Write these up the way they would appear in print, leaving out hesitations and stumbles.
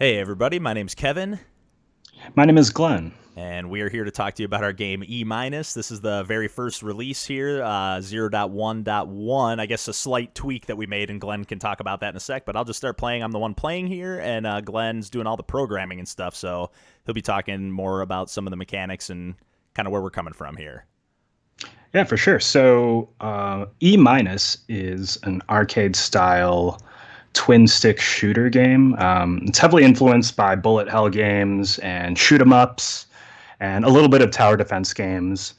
Hey everybody, my name's Kevin, My name is Glenn. and we are here to talk to you about our game E minus. This is the very first release here, 0.1.1. I guess a slight tweak that we made, and Glenn can talk about that in a sec. But I'll just start playing. I'm the one playing here, and Glenn's doing all the programming and stuff. So he'll be talking more about some of the mechanics and kind of where we're coming from here. Yeah, for sure. E minus is an arcade style twin stick shooter game. It's heavily influenced by bullet hell games and shoot 'em ups and a little bit of tower defense games.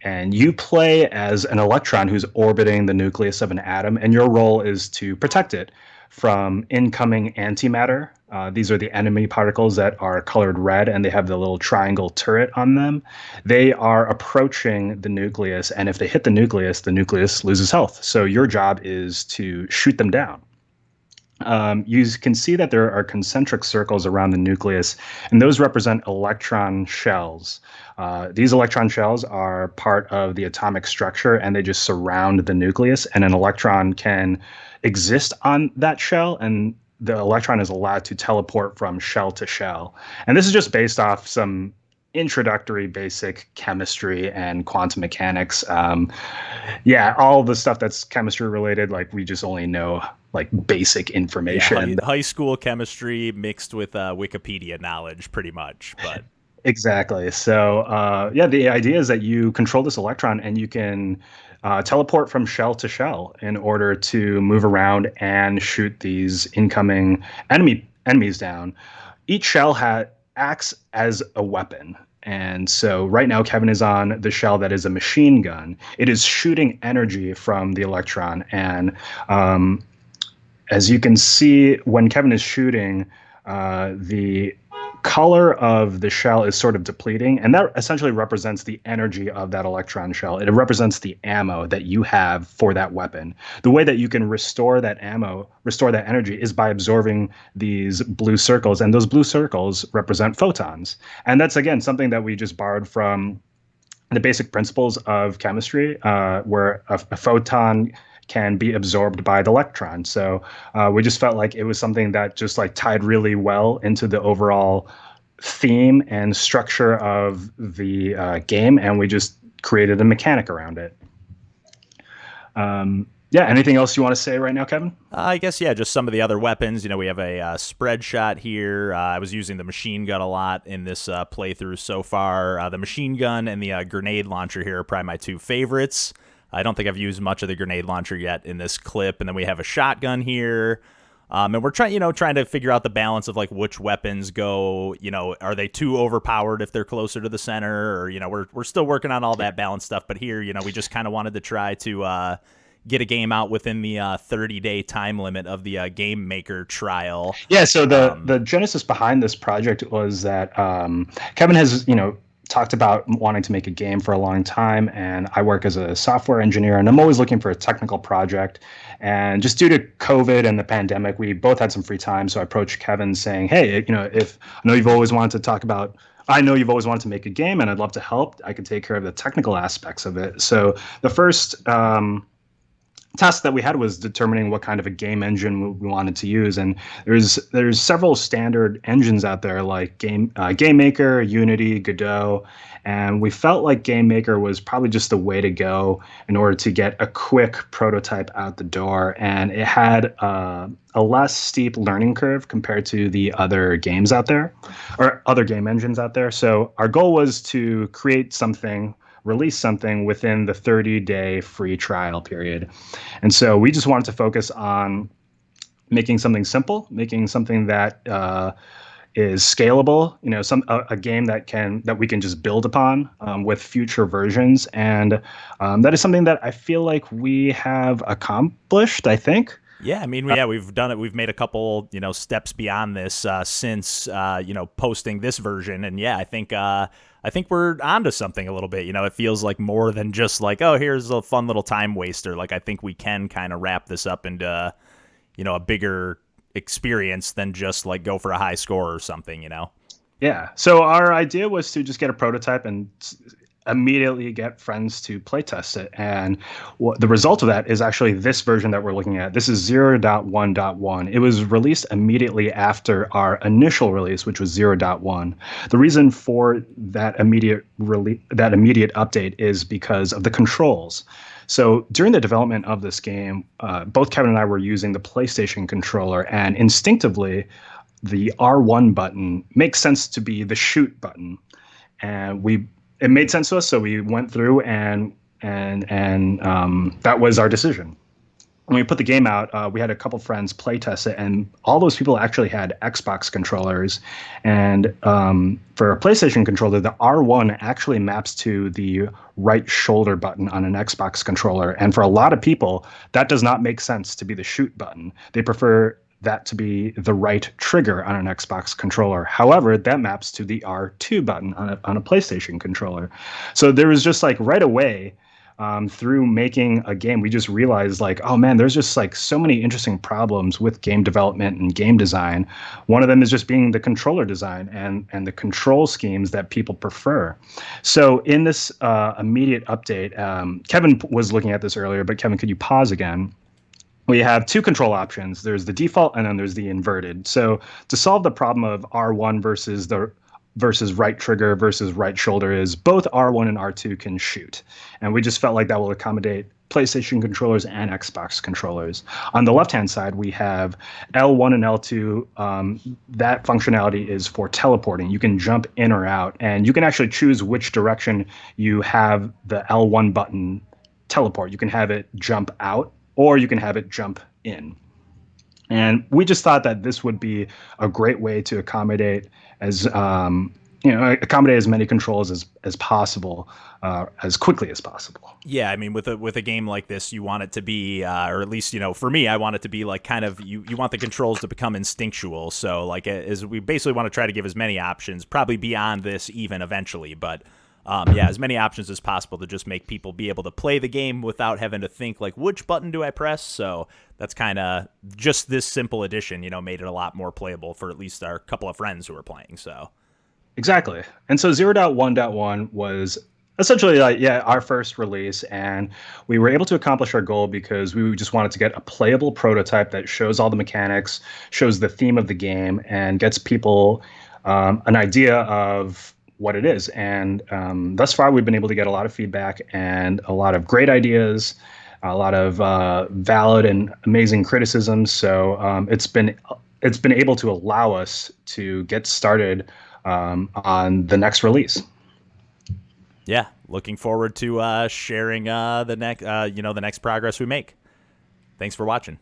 And you play as an electron who's orbiting the nucleus of an atom, and your role is to protect it from incoming antimatter. These are the enemy particles that are colored red, and they have the little triangle turret on them. They are approaching the nucleus, and if they hit the nucleus loses health. So your job is to shoot them down. You can see that there are concentric circles around the nucleus, and those represent electron shells. These electron shells are part of the atomic structure, and they just surround the nucleus, and an electron can exist on that shell, and the electron is allowed to teleport from shell to shell. And this is just based off some introductory basic chemistry and quantum mechanics. Yeah, all the stuff that's chemistry related, like we just only know like basic Yeah, information. high school chemistry mixed with Wikipedia knowledge, pretty much. But Exactly. Yeah, the idea is that you control this electron and you can teleport from shell to shell in order to move around and shoot these incoming enemies down. Each acts as a weapon. And so right now, Kevin is on the shell that is a machine gun. It is shooting energy from the electron. And as you can see, when Kevin is shooting, the color of the shell is sort of depleting, and that essentially represents the energy of that electron shell. It represents the ammo that you have for that weapon. The way that you can restore that ammo, restore that energy, is by absorbing these blue circles, and those blue circles represent photons. And that's, again, something that we just borrowed from the basic principles of chemistry, where a photon can be absorbed by the electron. So we just felt like it was something that just like tied really well into the overall theme and structure of the game, and we just created a mechanic around it. Yeah, anything else you want to say right now, Kevin? I guess, yeah, just some of the other weapons. We have a spread shot here. I was using the machine gun a lot in this playthrough so far. The machine gun and the grenade launcher here are probably my two favorites. I don't think I've used much of the grenade launcher yet in this clip. And then we have a shotgun here. And we're trying to figure out the balance of like which weapons go, are they too overpowered if they're closer to the center, or, we're still working on all that balance stuff. But here, we just kind of wanted to try to get a game out within the 30-day time limit of the game maker trial. Yeah, so the genesis behind this project was that Kevin has, talked about wanting to make a game for a long time, and I work as a software engineer, and I'm always looking for a technical project. And just due to COVID and the pandemic, we both had some free time, so I approached Kevin saying, "Hey, if I know you've always wanted to talk about." I know you've always wanted to make a game, and I'd love to help. I could take care of the technical aspects of it. So the first task that we had was determining what kind of a game engine we wanted to use, and there's several standard engines out there like Game Maker, Unity, Godot, and we felt like Game Maker was probably just the way to go in order to get a quick prototype out the door, and it had a less steep learning curve compared to the other games out there or other game engines out there. So our goal was to release something within the 30-day free trial period. And so we just wanted to focus on making something simple, making something that is scalable, a game that we can just build upon with future versions. And that is something that I feel like we have accomplished, I think. Yeah, I mean, we've done it. We've made a couple, steps beyond this since, posting this version, and yeah, I think we're onto something a little bit. It feels like more than just like, oh, here's a fun little time waster. Like, I think we can kind of wrap this up into, a bigger experience than just like go for a high score or something. Yeah. So our idea was to just get a prototype and immediately get friends to playtest it. And the result of that is actually this version that we're looking at. This is 0.1.1. It was released immediately after our initial release, which was 0.1. The reason for that immediate update is because of the controls. So during the development of this game, both Kevin and I were using the PlayStation controller, and instinctively, the R1 button makes sense to be the shoot button, and we it made sense to us, so we went through and that was our decision. When we put the game out, we had a couple friends play test it, and all those people actually had Xbox controllers. And for a PlayStation controller, the R1 actually maps to the right shoulder button on an Xbox controller. And for a lot of people, that does not make sense to be the shoot button. They prefer that to be the right trigger on an Xbox controller. However, that maps to the R2 button on a PlayStation controller. So there was just like right away, through making a game, we just realized like, oh man, there's just like so many interesting problems with game development and game design. One of them is just being the controller design and the control schemes that people prefer. So in this immediate update, Kevin was looking at this earlier, but Kevin, could you pause again? We have two control options. There's the default and then there's the inverted. So to solve the problem of R1 versus right trigger versus right shoulder is both R1 and R2 can shoot. And we just felt like that will accommodate PlayStation controllers and Xbox controllers. On the left-hand side, we have L1 and L2. That functionality is for teleporting. You can jump in or out, and you can actually choose which direction you have the L1 button teleport. You can have it jump out, or you can have it jump in. And we just thought that this would be a great way to accommodate accommodate as many controls as possible, as quickly as possible. Yeah, I mean, with a game like this, you want it to be, or at least, for me, I want it to be like kind of you want the controls to become instinctual. So like, as we basically want to try to give as many options, probably beyond this even eventually, but. Yeah, as many options as possible to just make people be able to play the game without having to think like, which button do I press? So that's kind of just this simple addition, made it a lot more playable for at least our couple of friends who were playing. So exactly. And so 0.1.1 was essentially our first release, and we were able to accomplish our goal because we just wanted to get a playable prototype that shows all the mechanics, shows the theme of the game, and gets people an idea of what it is. And thus far, we've been able to get a lot of feedback and a lot of great ideas, a lot of valid and amazing criticisms. So it's been able to allow us to get started on the next release. Yeah, looking forward to sharing the next progress we make. Thanks for watching.